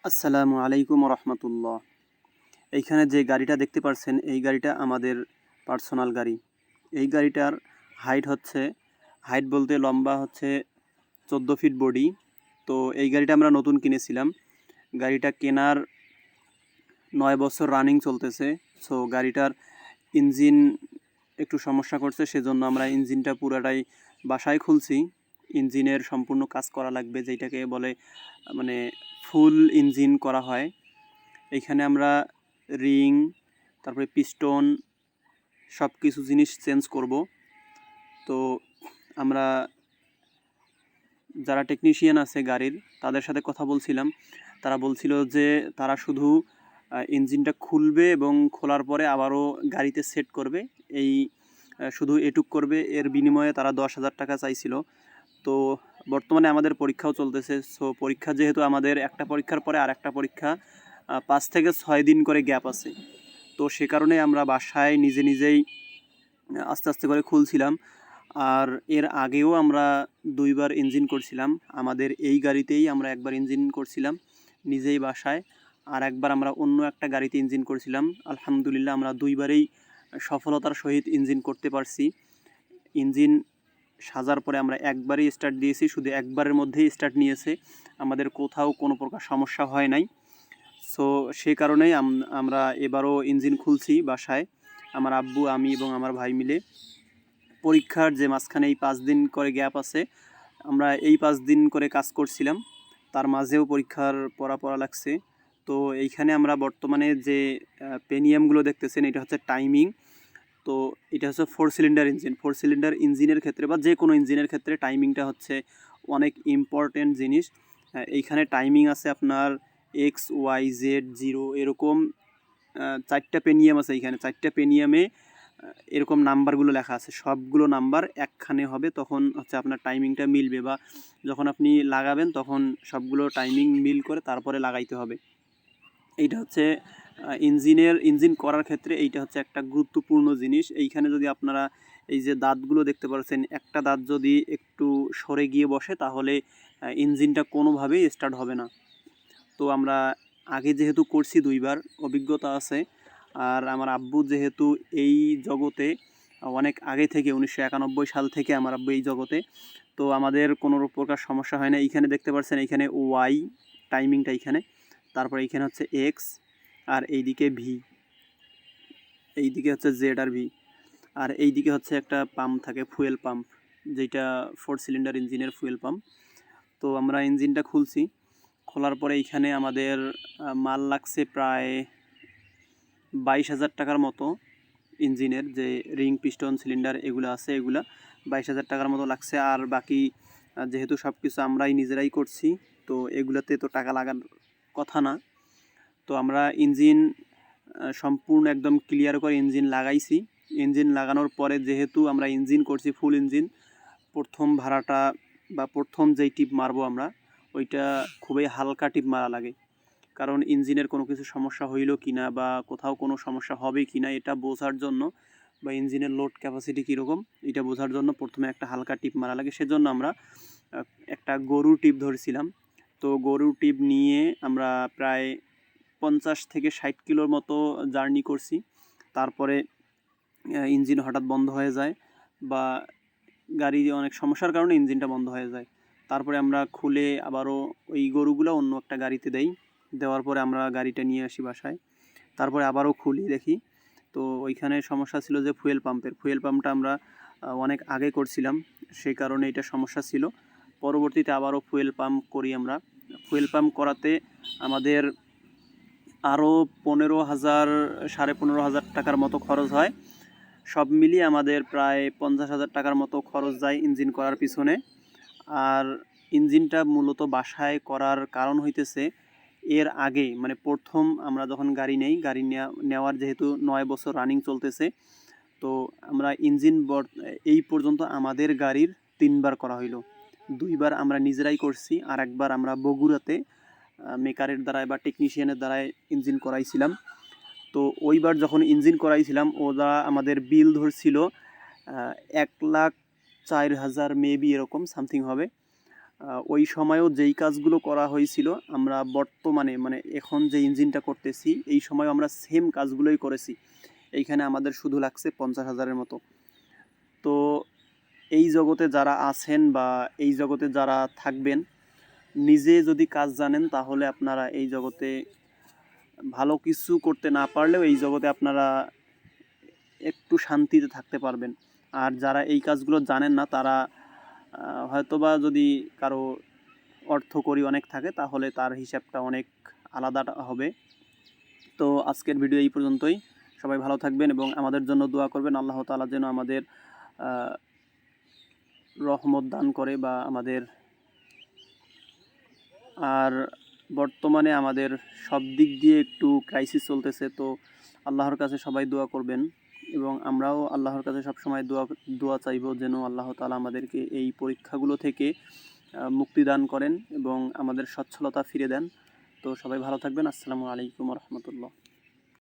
আসসালামু আলাইকুম রহমতুল্লাহ। এইখানে যে গাড়িটা দেখতে পাচ্ছেন এই গাড়িটা আমাদের পার্সোনাল গাড়ি। এই গাড়িটার হাইট বলতে লম্বা হচ্ছে 14 ফিট বডি। তো এই গাড়িটা আমরা নতুন কিনেছিলাম। গাড়িটা কেনার 9 বছর রানিং চলতেছে। সো গাড়িটার ইঞ্জিন একটু সমস্যা করছে, সেজন্য আমরা ইঞ্জিনটা পুরাটাই বাসায় খুলছি। ইঞ্জিনের সম্পূর্ণ কাজ করা লাগবে, যেটাকে বলে মানে ফুল ইঞ্জিন করা হয়। এইখানে আমরা রিং, তারপরে পিস্টন, সব কিছু জিনিস চেঞ্জ করব। তো আমরা যারা টেকনিশিয়ান আছে গাড়ির, তাদের সাথে কথা বলছিলাম। তারা বলছিল যে তারা শুধু ইঞ্জিনটা খুলবে এবং খোলার পরে আবারও গাড়িতে সেট করবে, এই শুধু এটুক করবে। এর বিনিময়ে তারা 10,000 টাকা চাইছিল। তো বর্তমানে আমাদের পরীক্ষাও চলতেছে। সো পরীক্ষা যেহেতু আমাদের একটা পরীক্ষার পরে আর একটা পরীক্ষা 5 থেকে 6 দিন করে গ্যাপ আছে, তো সে কারণে আমরা বাসায় নিজেই আস্তে আস্তে করে খুলছিলাম। আর এর আগেও আমরা 2বার ইঞ্জিন করছিলাম। আমাদের এই গাড়িতেই আমরা একবার ইঞ্জিন করছিলাম নিজেই বাসায়, আর একবার আমরা অন্য একটা গাড়িতে ইঞ্জিন করছিলাম। আলহামদুলিল্লাহ আমরা 2বারেই সফলতার সহিত ইঞ্জিন করতে পারছি। ইঞ্জিন সাজার পরে আমরা একবারই স্টার্ট দিয়েছি, শুধু একবারের মধ্যেই স্টার্ট নিয়েছে, আমাদের কোথাও কোনো প্রকার সমস্যা হয় নাই। সো সেই কারণেই আমরা এবারও ইঞ্জিন খুলছি বাসায়, আমার আব্বু, আমি এবং আমার ভাই মিলে। পরীক্ষার যে মাঝখানে এই 5 দিন করে গ্যাপ আছে, আমরা এই 5 দিন করে কাজ করছিলাম, তার মাঝেও পরীক্ষার পড়া লাগছে। তো এইখানে আমরা বর্তমানে যে পেনিয়ামগুলো দেখতেছেন, এটা হচ্ছে টাইমিং। তো এটা হচ্ছে 4 সিলিন্ডার ইঞ্জিন। 4 সিলিন্ডার ইঞ্জিনের ক্ষেত্রে বা যে কোনো ইঞ্জিনের ক্ষেত্রে টাইমিংটা হচ্ছে অনেক ইম্পর্টেন্ট জিনিস। এইখানে টাইমিং আছে আপনার XYZ 0 এরকম 4টা পেনিয়াম আছে। এইখানে 4টা পেনিয়ামে এরকম নাম্বারগুলো লেখা আছে, সবগুলো নাম্বার একখানে হবে, তখন হচ্ছে আপনার টাইমিংটা মিলবে, বা যখন আপনি লাগাবেন তখন সবগুলো টাইমিং মিল করে তারপরে লাগাইতে হবে। এইটা হচ্ছে ইঞ্জিন করার ক্ষেত্রে এইটা হচ্ছে একটা গুরুত্বপূর্ণ জিনিস। এইখানে যদি আপনারা এই যে দাঁতগুলো দেখতে পাচ্ছেন, একটা দাঁত যদি একটু সরে গিয়ে বসে তাহলে ইঞ্জিনটা কোনোভাবেই স্টার্ট হবে না। তো আমরা আগে যেহেতু করছি 2বার, অভিজ্ঞতা আছে। আর আমার আব্বু যেহেতু এই জগতে অনেক আগে থেকে, 1991 সাল থেকে আমার আব্বু এই জগতে, তো আমাদের কোনো প্রকার সমস্যা হয় না। এইখানে দেখতে পাচ্ছেন, এইখানে ওয়াই টাইমিংটা এইখানে, তারপরে এইখানে হচ্ছে এক্স, আর এইদিকে ভি, এইদিকে হচ্ছে জেড আর ভি, আর এইদিকে হচ্ছে একটা পাম্প থাকে, ফুয়েল পাম্প, যেটা 4 সিলিন্ডার ইঞ্জিনের ফুয়েল পাম্প। তো আমরা ইঞ্জিনটা খুলছি। খোলার পরে এইখানে আমাদের মাল লাগছে প্রায় 22,000 টাকার মতো। ইঞ্জিনের যে রিং, পিস্টন, সিলিন্ডার এগুলো আছে, এগুলা 22,000 টাকার মতো লাগছে। আর বাকি যেহেতু সব কিছু আমরাই নিজেরাই করছি, তো এগুলাতে তো টাকা লাগার কথা না। তো আমরা ইঞ্জিন সম্পূর্ণ একদম ক্লিয়ার করে ইঞ্জিন লাগাইছি। ইঞ্জিন লাগানোর পরে যেহেতু আমরা ইঞ্জিন করছি ফুল ইঞ্জিন, প্রথম ভাড়াটা বা প্রথম যেই টিপ মারবো আমরা, ওইটা খুবই হালকা টিপ মারা লাগে। কারণ ইঞ্জিনের কোনো কিছু সমস্যা হইল কি না বা কোথাও কোনো সমস্যা হবে কি না এটা বোঝার জন্য, বা ইঞ্জিনের লোড ক্যাপাসিটি কীরকম এটা বোঝার জন্য প্রথমে একটা হালকা টিপ মারা লাগে। সেজন্য আমরা একটা গরুর টিপ ধরেছিলাম। তো গরুর টিপ নিয়ে আমরা প্রায় 50 থেকে 60 কিলোর মতো জার্নি করছি। তারপরে ইঞ্জিন হঠাৎ বন্ধ হয়ে যায়, বা গাড়ি অনেক সমস্যার কারণে ইঞ্জিনটা বন্ধ হয়ে যায়। তারপরে আমরা খুলে আবারও ওই গরুগুলো অন্য একটা গাড়িতে দেওয়ার পরে আমরা গাড়িটা নিয়ে আসি বাসায়। তারপরে আবারও খুলি, দেখি তো ওইখানে সমস্যা ছিল যে ফুয়েল পাম্পটা আমরা অনেক আগে করছিলাম, সেই কারণে এটা সমস্যা ছিল। পরবর্তীতে আবারও ফুয়েল পাম্প করি আমরা। ফুয়েল পাম্প করাতে আমাদের আরও 15,000, 15,500 টাকার মতো খরচ হয়। সব মিলিয়ে আমাদের প্রায় 50,000 টাকার মতো খরচ যায় ইঞ্জিন করার পিছনে। আর ইঞ্জিনটা মূলত বাসায় করার কারণ হইতেছে, এর আগে মানে প্রথম আমরা যখন গাড়ি নেওয়ার যেহেতু 9 বছর রানিং চলতেছে, তো আমরা এই পর্যন্ত আমাদের গাড়ির 3বার করা হইলো। 2বার আমরা নিজেরাই করছি, আর একবার আমরা বগুড়াতে মেকারের দ্বারায় বা টেকনিশিয়ানের দ্বারায় ইঞ্জিন করাইছিলাম। তো ওইবার যখন ইঞ্জিন করাইছিলাম, ওরা আমাদের বিল ধরছিল 1,04,000 মেবি, এরকম সামথিং হবে। ওই সময়েও যেই কাজগুলো করা হয়েছিল আমরা বর্তমানে মানে এখন যে ইঞ্জিনটা করতেছি এই সময় আমরা সেম কাজগুলোই করেছি। এইখানে আমাদের শুধু লাগছে 50,000-এর মতো। তো এই জগতে যারা আছেন বা এই জগতে যারা থাকবেন, নিজে যদি কাজ জানেন তাহলে আপনারা এই জগতে ভালো কিছু করতে না পারলেও এই জগতে আপনারা একটু শান্তিতে থাকতে পারবেন। আর যারা এই কাজগুলো জানেন না তারা হয়তোবা যদি কারো অর্থকড়ি অনেক থাকে তাহলে তার হিসাবটা অনেক আলাদা হবে। তো আজকের ভিডিও এই পর্যন্তই। সবাই ভালো থাকবেন এবং আমাদের জন্য দোয়া করবেন। আল্লাহ তাআলা যেন আমাদের রহমত দান করে বা আমাদের আর বর্তমানে আমাদের সব দিক দিয়ে একটু ক্রাইসিস চলতেছে। তো আল্লাহর কাছে সবাই দোয়া করবেন এবং আমরাও আল্লাহর কাছে সবসময় দোয়া চাইব যেন আল্লাহ তাআলা আমাদেরকে এই পরীক্ষাগুলো থেকে মুক্তি দান করেন এবং আমাদের সচ্ছলতা ফিরে দেন। তো সবাই ভালো থাকবেন। আসসালামু আলাইকুম ওয়া রাহমাতুল্লাহ।